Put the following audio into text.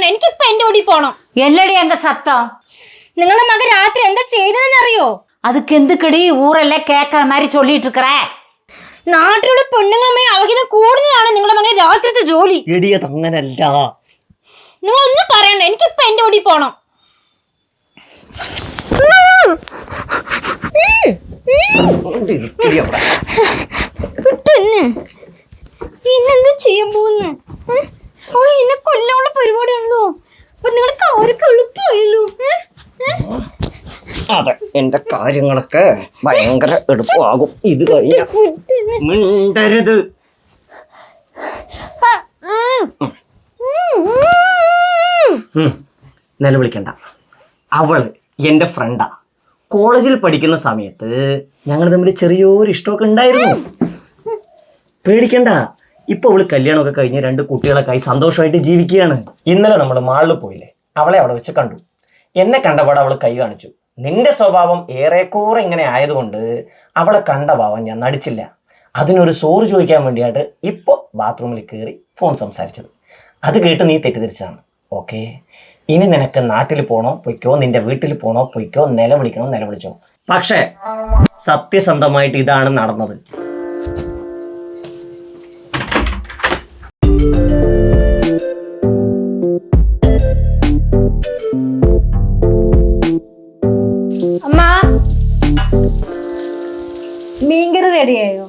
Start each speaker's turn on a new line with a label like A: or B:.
A: പറയണ്ട, എനിക്കിപ്പോ എന്റെ ഓടി പോണം.
B: എല്ലടി എങ്ക സത്തം?
A: നിങ്ങളുടെ മകൻ രാത്രി എന്താ ചെയ്തതെന്ന് അറിയോ?
B: அதுக்கு எதுக்கடி ஊரெல்லாம் கேட்கற மாதிரி சொல்லிட்டு இருக்கிற?
A: നാട്ടിലുള്ള പെണ്ണുങ്ങളുമായി അവഹിതം കൂടുന്നതാണ് നിങ്ങളുടെ മകൻ രാത്രിത്തെ ജോലി.
C: എടിയത് അങ്ങനല്ല.
A: നിങ്ങളൊന്നും പറയണ്ട, എനിക്കിപ്പോ എന്റെ ഓടി പോണം. പിന്നെന്താ ചെയ്യാൻ പോകുന്നു? എന്നെ കൊല്ലാനുള്ള പരിപാടിയാണല്ലോ. അപ്പൊ നിങ്ങൾക്ക് അവർക്ക് എളുപ്പമായല്ലോ.
C: അതെ, എന്റെ കാര്യങ്ങളൊക്കെ ഭയങ്കര എളുപ്പമാകും ഇത് കഴിഞ്ഞ. മിണ്ടരുത്. നിലവിളിക്കണ്ട. അവള് എൻ്റെ ഫ്രണ്ടാ. കോളേജിൽ പഠിക്കുന്ന സമയത്ത് ഞങ്ങൾ തമ്മിൽ ചെറിയൊരു ഇഷ്ടമൊക്കെ ഉണ്ടായിരുന്നു. പേടിക്കണ്ട. ഇപ്പൊ അവള് കല്യാണമൊക്കെ കഴിഞ്ഞ് 2 കുട്ടികളൊക്കെ ആയി സന്തോഷമായിട്ട് ജീവിക്കുകയാണ്. ഇന്നലെ നമ്മൾ മാളിൽ പോയില്ലേ, അവളെ അവിടെ വെച്ച് കണ്ടു. എന്നെ കണ്ടപാടെ അവള് കൈ കാണിച്ചു. നിന്റെ സ്വഭാവം ഏറെക്കുറെ ഇങ്ങനെ ആയതുകൊണ്ട് അവളെ കണ്ട ഭാവം ഞാൻ നടിച്ചില്ല. അതിനൊരു സോറി ചോദിക്കാൻ വേണ്ടിയായിട്ട് ഇപ്പോൾ ബാത്റൂമിൽ കയറി ഫോൺ സംസാരിച്ചത്. അത് കേട്ട് നീ തെറ്റിദ്ധരിച്ചതാണ്. ഓക്കെ, ഇനി നിനക്ക് നാട്ടിൽ പോണോ പൊയ്ക്കോ, നിന്റെ വീട്ടിൽ പോണോ പൊയ്ക്കോ, നിലവിളിക്കണോ നിലവിളിച്ചോ. പക്ഷേ സത്യസന്ധമായിട്ട് ഇതാണ് നടന്നത്.
A: അമ്മ, മീൻകറി റെഡിയായോ?